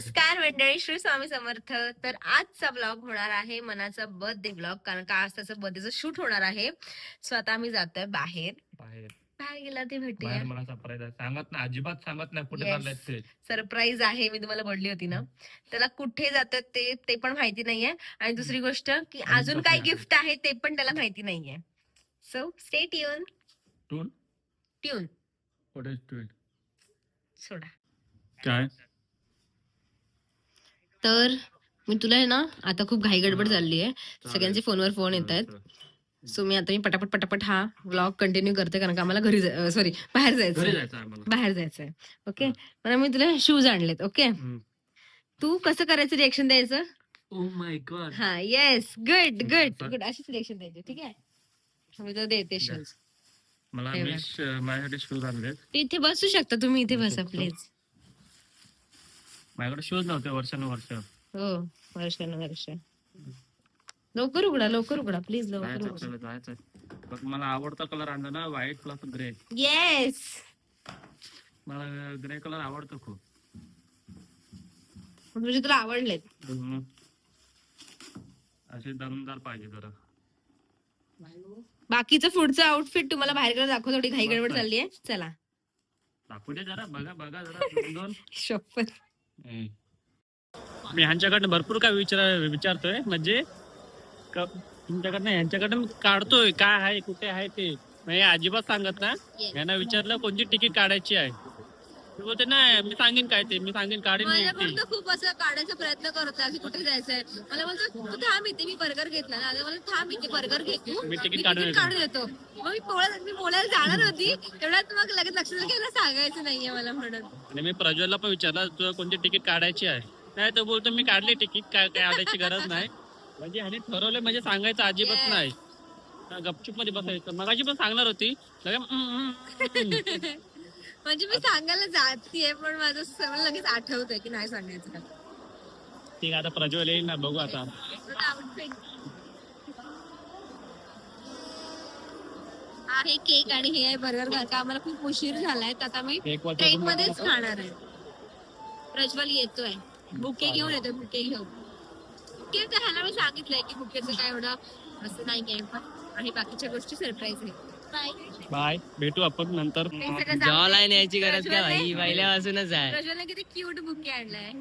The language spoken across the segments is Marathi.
नमस्कार मंडळी, श्री स्वामी समर्थ. तर आजचा ब्लॉग होणार आहे मनाचा बर्थडे ब्लॉग, कारण का आज त्याचा बर्थडेचं शूट होणार आहे. सो आता आम्ही जातोय बाहेर. बाहेर बाहेर गेला ते भेटूया. बाहेर मला सरप्राईज आहे. सांगत ना, अजिबात सांगत नाही कुठे Yes. चाललाय ते. सरप्राईज आहे. मी तुम्हाला बोलली होती ना, त्याला कुठे जातात ते पण माहिती नाहीये. आणि दुसरी गोष्ट की आणि अजून कसं काय आहे? गिफ्ट आहे ते पण त्याला माहिती नाहीये. So stay tune. टून ट्यून कुठे टून सोडा. काय तर मी तुला आहे ना, आता खूप घाई गडबड चालली आहे. सगळ्यांचे फोनवर फोन येत आहेत. सो मी पटापट हा व्लॉग कंटिन्यू करते, कारण का आम्हाला घरी सॉरी बाहेर घरी जायचं जायचं आहे मला. बाहेर जायचंय. ओके, मला मी तुला शूज आणलेत. ओके, हम्म. तू कसं करायचं रिएक्शन द्यायचं? Oh my God. हा, येस, गुड गुड आता- गुड, अशीच रिएक्शन द्यायची. ठीक आहे, मी तुला देते शूज. मला हे माझ्यासाठी शूज आणले. इथे बसू शकता तुम्ही, इथे बसा प्लीज. माझ्याकडे शूज नव्हते वर्षानुवर्ष. हो, वर्ष लवकर उघडा प्लीज, लवकर उघडा. जायचं बघ, मला आवडता कलर आणला ना, व्हाईट प्लस ग्रे. येस, मला ग्रे कलर आवडतो खूप. म्हणजे तुला आवडलेत. असे दमदार पाहिजे जरा. बाकीचं पुढचं आउटफिट तुम्हाला बाहेर दाखव, थोडी घाई गडबड चालली आहे. चला दाखवू दे जरा, बघा जरा दोन. शपथ. मी ह्यांच्याकडनं भरपूर काय विचारतोय, म्हणजे तुमच्याकडनं ह्यांच्याकडनं काढतोय काय आहे कुठे आहे ते. म्हणजे अजिबात सांगत ना. यांना विचारलं कोणती तिकीट काढायची आहे, ते बोलते नाही मी सांगेन काय ते, मी सांगेन काढेन मी ती. खूप असं काढायचा प्रयत्न करतो की कुठे जायचंय. मला बोलतो तू थांब इथे, मी बर्गर घेतला ना. मला थांब इथे, बर्गर घेतो, मी तिकीट काढून येतो. मग मी बोलायला जाणार होती, तेवढ्यात मग लगेच लक्षात घ्यायला सांगायचं नाहीये मला म्हणून. आणि मी प्रज्वलला पण विचारलं तुला कोणती तिकीट काढायची आहे. नाही तो बोलतो मी काढली तिकीट, काय काढायची गरज नाही. म्हणजे ह्याने ठरवलं म्हणजे सांगायचं अजिबात नाही. गपचूप मध्ये बसायचं. मगाशी पण सांगणार होती म्हणजे मी सांगायला जातीये, पण माझं सगळं लगेच आठवतंय की नाही सांगायचं का. ठीक आहे, आता प्रज्वल येईल ना, बघू आता. आहे केक आणि हे आहे बर्गर. का आम्हाला खूप उशीर झालाय, तर आता मी ट्रेन मध्येच खाणार आहे. प्रज्वल येतोय, बुके घेऊन येतोय, बुके घेऊन. बुके तर ह्याला मी सांगितलंय की बुकेचं काय एवढं असं नाही आहे, पण आणि बाकीच्या गोष्टी सरप्राईज आहे. बाय, भेटू आपण नंतर. जॉलाईन यायची गरज काय भाई, पहिल्यापासूनच आहे. प्रज्वलने किती क्यूट बुके आणलाय,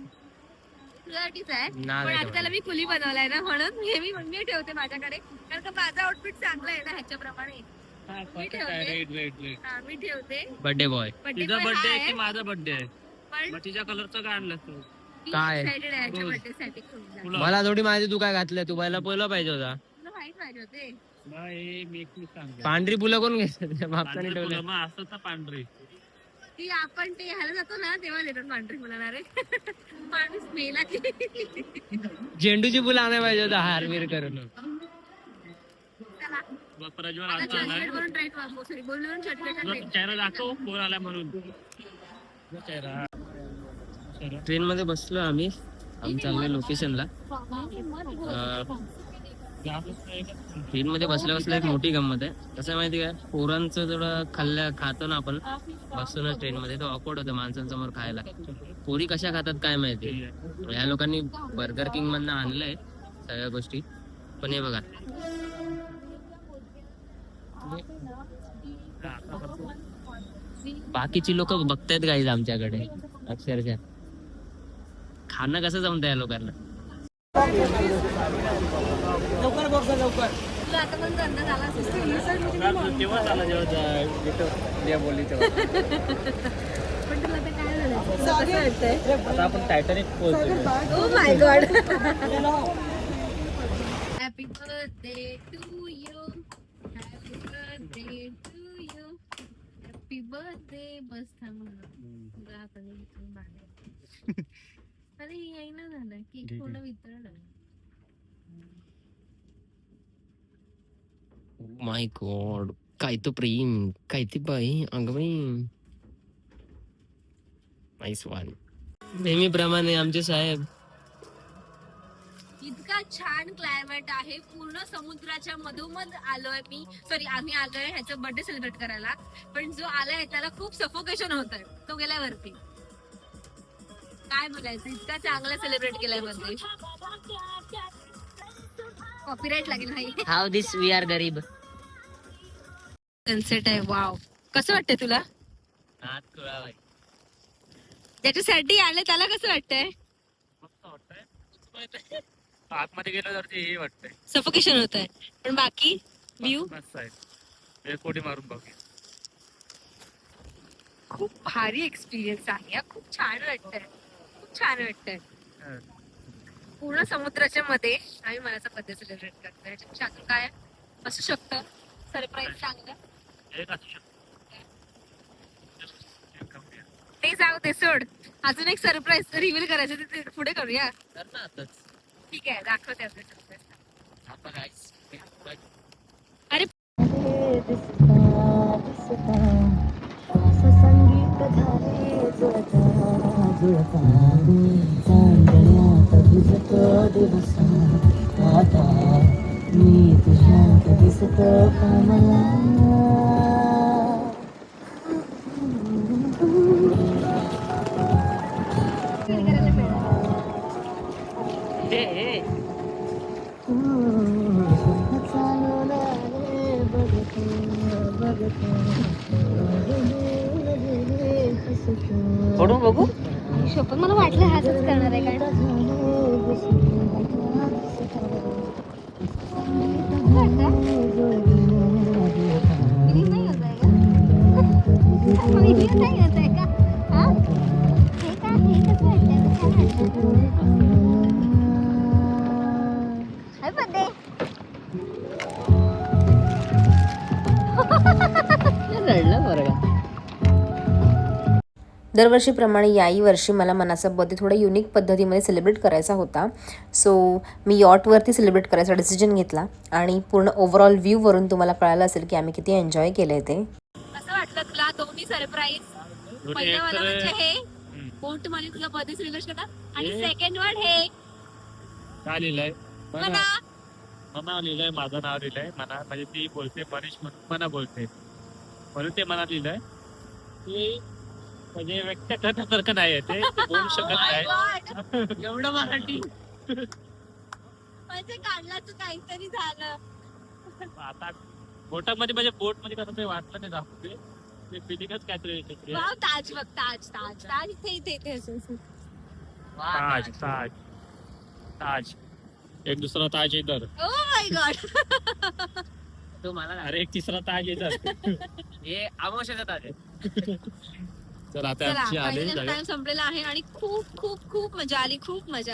तुझ्यासाठीच आहे. नाव पण आहे आता त्याला मी कुली बनवलाय ना, म्हणून मी ठेवते माझ्याकडे, कारण का माझा आउटफिट चांगला आहे ना ह्याच्याप्रमाणे. मी ठेवते. बर्थडे बॉय तिचा बर्थडे आहे की माझा बर्थडे आहे? पण मग तिच्या कलरचं काय आणलं तू? काय? एक्साइटेड आहे ह्याच्या बर्थडेसाठी खूप जास्त. तुला मला थोडी माहिती तू काय घातलं, तू पहिला पहिला पाहिजे होता. तुला माहित पाहिजे होते. नाही, मी एकटीच सांगते. पांढरी फुलं कोण घेतलं मागताना पांढरी ठेवलं. फुलं, मग असं तर पांढरी. ती आपण ते ह्याला जातो ना तेव्हा देतात पांढरी फुलं रे. माणूस मेला की. झेंडूची फुलं आणायला पाहिजे होता हारवीर करून. चला बघ, प्रज्वल आता आता आलाय. चॉकलेट करून ट्राय करू. सॉरी, बोलून चॉकलेट तुझा चेहरा दाखव, कोण आला म्हणून. चेहरा ट्रेन मध्ये बसलो आम्ही चाललोय लोकेशनला. ट्रेन मध्ये बसल्या बसल्या एक मोठी गंमत आहे. कसं माहिती काय, पोरांचं थोडं खातो ना आपण बसतो ना ट्रेन मध्ये, तो ऑकवर्ड होतं माणसांसमोर खायला. पोरी कशा खातात काय माहिती. या लोकांनी बर्गर किंग मधनं आणलंय सगळ्या गोष्टी, पण हे बघा बाकीची लोक बघतायत गाईज आमच्याकडे. अक्षरशः खाणं कसं जमतं या लोकांना. तुला आता पण धंदा झाला असेल. तेव्हा झाला जेव्हा बोलली तेव्हा. पण तुला आता काय झालं, कसं वाटतंय? आता आपण टायटॅनिक पोहोचलो. Oh my God. Happy birthday to you. Happy birthday to you. Happy birthday. बस थांब ना. आपण इथून बाहेर. अरे हे ना झालं केक थोडं वितळलं. माय गॉड, काय तो प्रेम, काय ती बाई, अगबाई. Nice one. नेहमीप्रमाणे आमचे साहेब. इतका छान क्लायमेट आहे, पूर्ण समुद्राच्या मधोमध आलोय मी. सॉरी, आम्ही आलोय ह्याचा बर्थडे सेलिब्रेट करायला, पण जो आलाय त्याला खूप सफोकेशन होत आहे. तो गेलाय वरती. काय बोलायचं, इतका चांगला सेलिब्रेट केलाय बर्थडे. कॉपीराईट लागेल नाही. हाऊ दिस वी आर गरीब. सनसेट आहे, वाव. कसं वाटतंय तुला? ज्याच्यासाठी आले त्याला कसं वाटतंय? मस्त वाटतंय. आतमध्ये गेलं तर ते हे वाटतंय, सफोकेशन होत आहे, पण बाकी व्ह्यू मस्त आहे. एक कोटी मारून बघूया. खूप भारी एक्सपिरियन्स आहे. खूप छान वाटतंय, खूप छान वाटतंय. पूर्ण समुद्राच्या मध्ये आम्ही मनाचा बर्थडे सेलिब्रेट करतोय. ह्याच्यापेक्षा अजून काय असू शकतं सरप्राईज चांगलं? एक असू शकतं. ते जाऊ दे, सोड. अजून एक सरप्राईज रिव्हील करायचं, ते पुढे करूया. ठीक आहे, दाखवते आपले सरप्राईज. अरे फोडून बघू. शपथ मला वाटलं ह्याच करणार आहे काय. रडलं बरं का. दरवर्षीप्रमाणे याही वर्षी मला मनाचा बर्थडे थोडा युनिक पद्धतीमध्ये सेलिब्रेट करायचा होता. सो मी यॉटवरती सेलिब्रेट करायचा डिसिजन घेतला आणि पूर्ण ओव्हरऑल व्ह्यूवरून तुम्हाला कळालं असेल की आम्ही किती एन्जॉय केलं ते. कसं वाटलं तुला दोन्ही सरप्राईज? पहिलं वाला म्हणजे हे बोट मध्ये तुला बर्थडे सेलिब्रेट करतात आणि सेकंड वन हे काय लिहिलंय? मना. मना लिहिलंय, माझं नाव लिहिलंय. मना म्हणजे ती बोलते मनीष म्हणून मना बोलते, म्हणून ते मनात लिहिलंय. ते म्हणजे व्यक्त करण्यासारखं नाही, ते बोलू शकत नाही. एवढं मराठी. म्हणजे काढलाच काहीतरी झालं. आता बोटामध्ये म्हणजे बोट मध्ये कसं ते वाटलं नाही दाखवते, ते फिलिंगच काहीतरी येते. वाव, ताज बघ, ताज ताज ताज इथे असं. ताज ताज ताज, एक दुसरा ताज इधर. Oh my God. तो मला अरे एक तिसरा ताज इधर. हे आमोशाचा ताज आहे. तर आता आमची आले टाइम संपलेला आहे आणि खूप खूप खूप मजा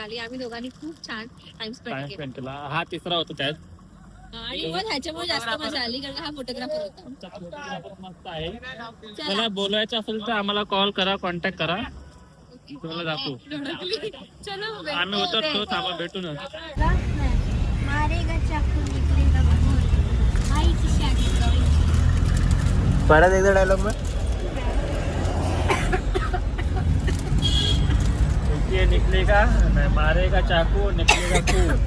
आली. आम्ही दोघांनी खूप छान टाइम स्पेंड केला. हा तिसरा होता त्यात. आणि पण ह्याच्यामुळे जास्त मजा आली कारण का हा फोटोग्राफर होता. मस्त आहे. मला बोलायचं असेल तर आम्हाला कॉल करा, कॉन्टॅक्ट करा, तुम्हाला दाखवू. चलो आम्ही उतरतो, थांबा, भेटू ना. परत एकदा डायलॉग में ये निकलेगा नहीं, मारेगा चाकू, निकलेगा खून.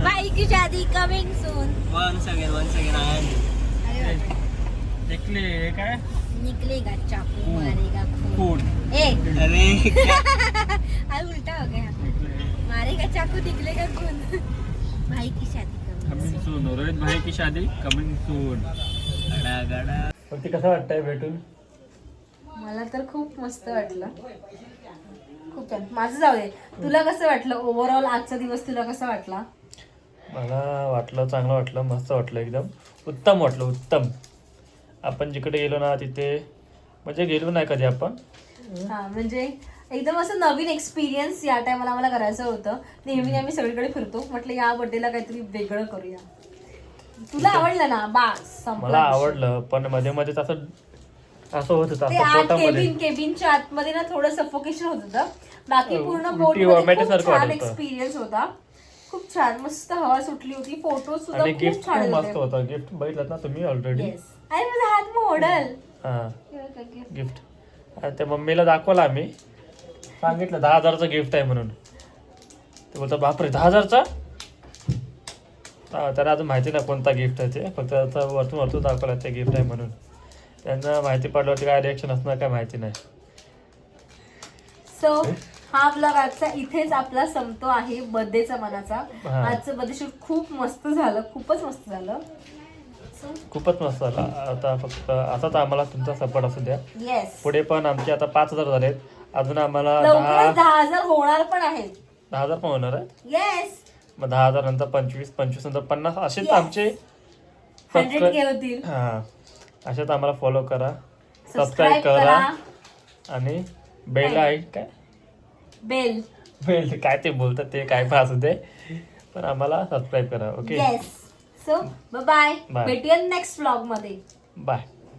भाई की शादी कमिंग सून. वन्स अगेन आया. निकले काय निकलेगा चाकू, मारेगा खून. खून. ए अरे आज उल्टा हो गया. मारेगा चाकू, निकलेगा खून. भाई की शादी कमिंग सून. रोहित भाई की शादी कमिंग सून. पण ते कसं वाटतंय भेटून? मला तर खूप मस्त वाटलं, खूप छान. माझं जाऊ दे, तुला कसं वाटलं ओव्हरऑल आजचा दिवस? तुला कसा वाटला? मला वाटलं, चांगलं वाटलं, मस्त वाटलं, एकदम उत्तम वाटलं, उत्तम. आपण जिकडे गेलो ना तिथे म्हणजे गेलो नाही कधी आपण. हा, म्हणजे एकदम असं नवीन एक्सपिरियन्स या टायमाला आम्हाला करायचं होतं. नेहमी आम्ही सगळीकडे फिरतो, म्हटलं या बर्थडेला काहीतरी वेगळं करूया. तुला आवडलं ना? बास, मला आवडलं, पण मध्ये मध्ये असं होत होतं, ते असं आत पोटामध्ये केबिनच्या आतमध्ये ना थोडं सफोकेशन होत होतं. बाकी पूर्ण उलटी बोट वॉमिटसारखं छान वाटत होतं. एक्सपिरियन्स होता. खूप छान, मस्त हवा सुटली होती. फोटो सुद्धा आणि खूप गिफ्ट छान खूप होते. मस्त होतं. गिफ्ट बघितलं ना तुम्ही ऑलरेडी? Yes. अरे माझा हात मोडल. हा, गिफ्ट आणि त्या मम्मीला दाखवलं आम्ही, सांगितलं 10,000चं गिफ्ट आहे म्हणून. ते बोलतात बापरे 10,000चा. त्यांना अजून माहिती नाही कोणता गिफ्ट आहे ते, फक्त आता वरतून दाखवलं ते गिफ्ट आहे म्हणून. त्यांना माहिती पडल्यावरती काय रिएक्शन असणार काय माहिती नाही. सो हा ब्लॉग आजचा इथेच आपला संपतो आहे बर्थडेचा मनाचा. हा. आजचं बर्थडे शूट खूप मस्त झालं, खूपच मस्त झालं. खूपच मस्त झाला. आता फक्त असाच आम्हाला तुमचा सपोर्ट असू द्या. येस, पुढे पण आमचे आता 5,000 झालेत. अजून आम्हाला लवकरच 10,000 होणार पण आहेत. 10,000 पण होणार आहे. येस, मग 10,000 नंतर 25, 25 नंतर 50 असेच Yes. आमचे 100K होतील. हा अशात आम्हाला फॉलो करा, सबस्क्राईब सबस्क्राईब करा करा आणि बेल आहे काय बेल. बेल काय ते बोलतात ते काय पण असू दे, पण आम्हाला सबस्क्राईब करा. Okay yes, so bye. Bye. भेटूया नेक्स्ट व्लॉग मध्ये. बाय.